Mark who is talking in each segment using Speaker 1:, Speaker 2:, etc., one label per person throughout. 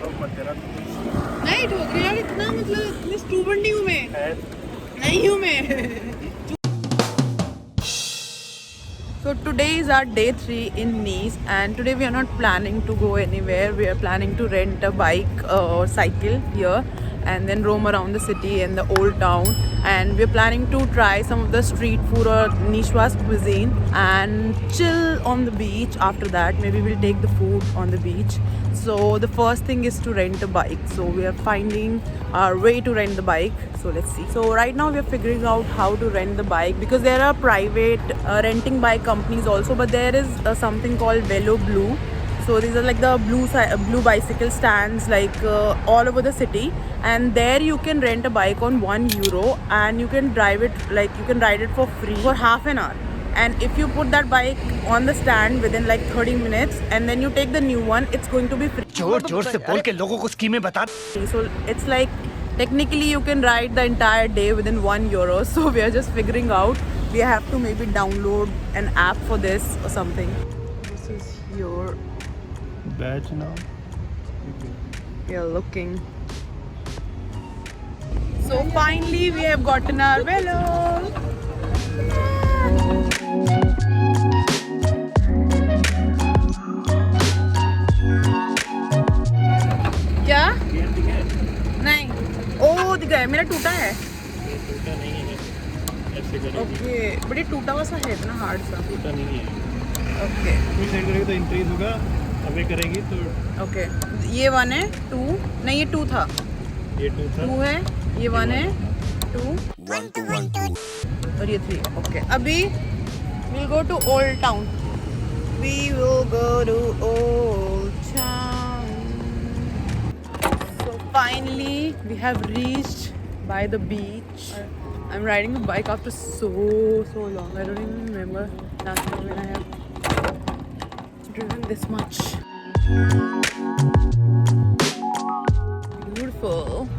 Speaker 1: नहीं ठोकरी यार, इतना मतलब इतनी स्टूपिड नहीं हूँ मैं, नहीं हूँ मैं। So today is our day 3 in Nice, and today we are not planning to go anywhere. We are planning to rent a bike or cycle here and then roam around the city and the old town, and we are planning to try some of the street food or Niçoise cuisine and chill on the beach. After that maybe we'll take the food on the beach. So the first thing is to rent a bike. So we are finding our way to rent the bike. So let's see. So right now we are figuring out how to rent the bike, because there are private renting bike companies also, but there is something called Velo Blue. So these are like the blue bicycle stands like all over the city, and there you can rent a bike on €1 and you can drive it, like you can ride it for free for half an hour. And if you put that bike on the stand within like 30 minutes and then you take the new one, it's going to be free.
Speaker 2: जोर से बोल के लोगों को स्कीमें बता.
Speaker 1: So it's like technically you can ride the entire day within €1. So we are just figuring out. We have to maybe download an app for this or something. This is your
Speaker 3: badge now.
Speaker 1: we are looking. So finally we have gotten our velo. क्या? नहीं, ओ दिख रहा है, मेरा टूटा है.
Speaker 3: टूटा नहीं है, ऐसे करेंगे.
Speaker 1: ओके, बड़ी टूटा हुआ सा है, इतना हार्ड सा.
Speaker 3: टूटा नहीं है.
Speaker 1: ओके
Speaker 3: कोई साइड करेगी तो इंक्रीज होगा, अबे करेगी तो.
Speaker 1: ओके, ये 1 है, 2 नहीं, ये 2 था,
Speaker 3: ये 2 था.
Speaker 1: 2 है, ये 1 है, 2 और ये 3. ओके, अभी we'll go to Old Town. We will go to Old Town. So finally we have reached by the beach. I'm riding the bike after so long. I don't even remember last time when I have driven this much. Beautiful.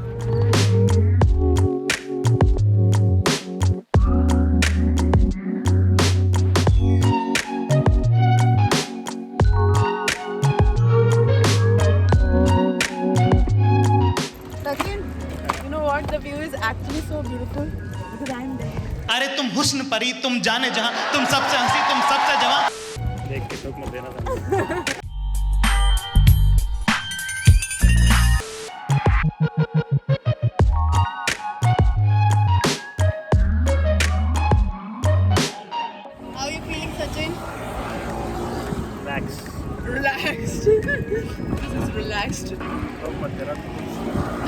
Speaker 1: The view is actually so beautiful because I'm there.
Speaker 2: अरे तुम हुस्न परी, तुम जाने जहां, तुम सबसे हंसी, तुम सबसे जवां.
Speaker 3: देख के तो मत देना था.
Speaker 1: How are you feeling, Sachin?
Speaker 3: Relax.
Speaker 1: Relaxed. This is relaxed.
Speaker 3: तो मत देना.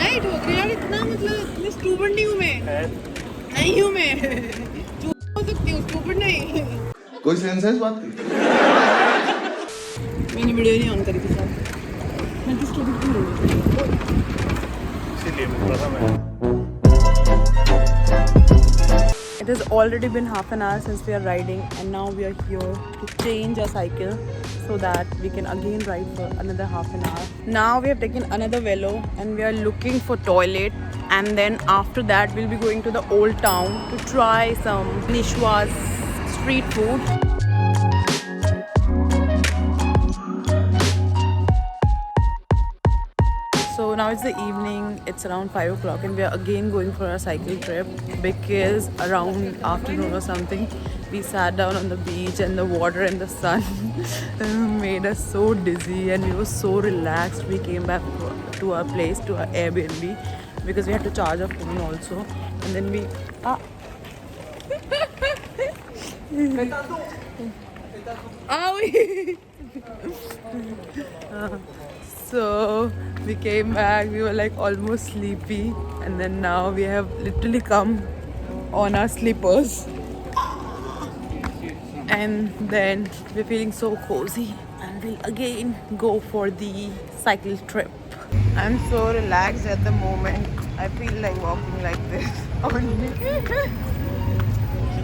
Speaker 1: नहीं ठोकरी यार, इतना मतलब इतनी स्टूपिड नहीं हूँ मैं, नहीं हूँ मैं. चूप हो सकती हूँ, स्टूपिड नहीं.
Speaker 4: कोई सेंस है इस बात की?
Speaker 1: मैंने वीडियो नहीं ऑन करी थी सर. मैं तो स्टूपिड क्यों हूँ?
Speaker 3: इसीलिए बोल रहा था मैं.
Speaker 1: It has already been half an hour since we are riding, and now we are here to change our cycle so that we can again ride for another half an hour. Now we have taken another velo and we are looking for toilet, and then after that we'll be going to the old town to try some Niçoise street food. So now it's the evening, it's around 5 o'clock, and we are again going for a cycle trip because around afternoon or something we sat down on the beach and the water and the sun made us so dizzy, and we were so relaxed. We came back to our place, to our Airbnb, because we had to charge our phone also, and then we so we came back, we were like almost sleepy, and then now we have literally come on our slippers, and then we're feeling so cozy, and we'll again go for the cycle trip. I'm so relaxed at the moment. I feel like walking like this only.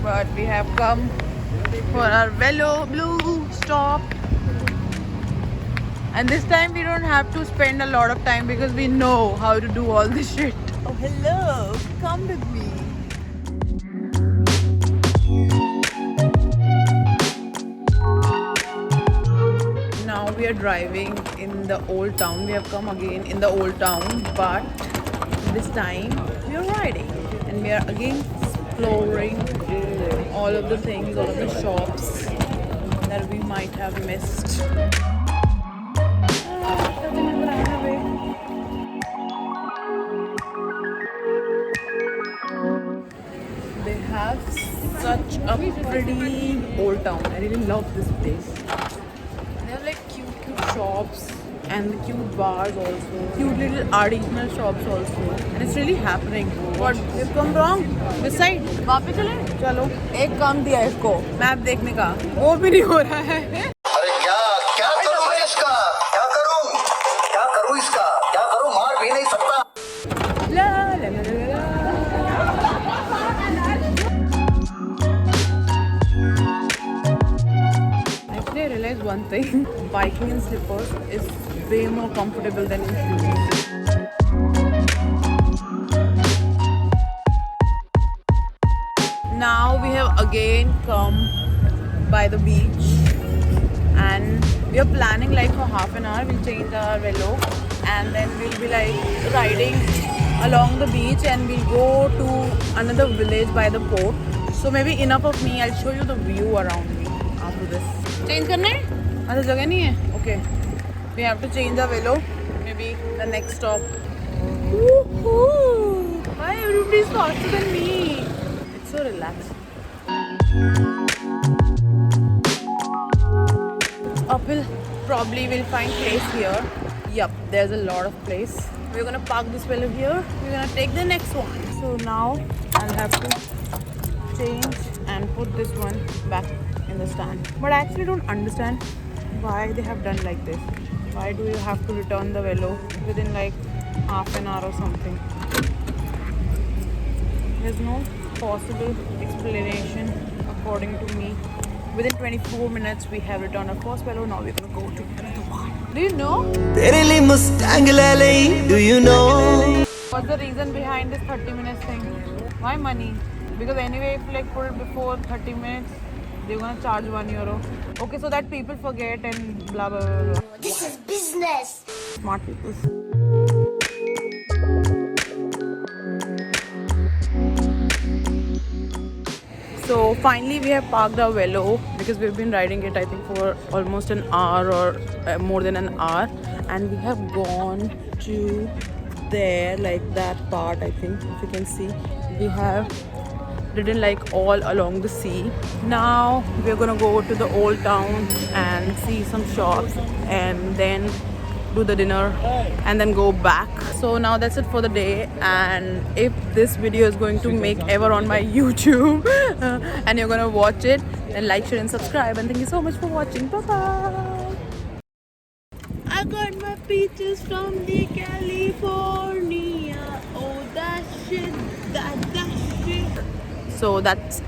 Speaker 1: But we have come for our Velo Blue stop. And this time we don't have to spend a lot of time because we know how to do all this shit. Oh, hello. Come with me. Now we we are driving in the old town. We have come again in the old town, but this time we are riding and we are again exploring all of the things, all of the shops that we might have missed. They have such a pretty old town. I really love this place. They have like cute shops and the cute bars also. Cute little artisanal shops also. And it's really happening. What? We've come wrong? This side? वापस चले? चलो. एक काम दिया है इसको map देखने का. वो भी नहीं हो रहा है.
Speaker 5: अरे क्या क्या करूं मैं इसका क्या करूं इसका क्या करूं मार भी नहीं सकता
Speaker 1: La la la la la. Actually, I realized one thing. Biking in slippers is way more comfortable than in shoes. Now we have again come by the beach and we are planning like for half an hour. We'll change our velo and then we'll be like riding along the beach and we'll go to another village by the port. So maybe enough of me. I'll show you the view around me after this. Change करना है? अच्छा जगह नहीं है? Okay. We have to change the velo. Maybe the next stop. Woohoo! Why everybody's faster than me? It's so relaxed. Uphill. Probably we'll find place here. Yup, there's a lot of place. We're gonna park this velo here. We're gonna take the next one. So now I'll have to change and put this one back in the stand. But I actually don't understand why they have done like this. Why do you have to return the velo within like half an hour or something? There's no possible explanation according to me. Within 24 minutes we have returned our first velo. Now we're gonna go to another one. Do you know?
Speaker 6: Do you know?
Speaker 1: What's the reason behind this 30 minutes thing? Why money? Because anyway, if you like put it before 30 minutes, they're gonna charge €1. Okay, so that people forget and blah blah blah blah.
Speaker 7: This is business.
Speaker 1: Smart people. So finally we have parked our velo because we've been riding it I think for almost an hour or more than an hour, and we have gone to there, like that part. I think if you can see, we have ridden like all along the sea. Now we're gonna go to the old town and see some shops and then do the dinner and then go back. So now that's it for the day, and if this video is going to make ever on my YouTube and you're gonna watch it, then like, share and subscribe, and thank you so much for watching. Bye bye. I got my peaches from the California. Oh that shit, that shit. So that's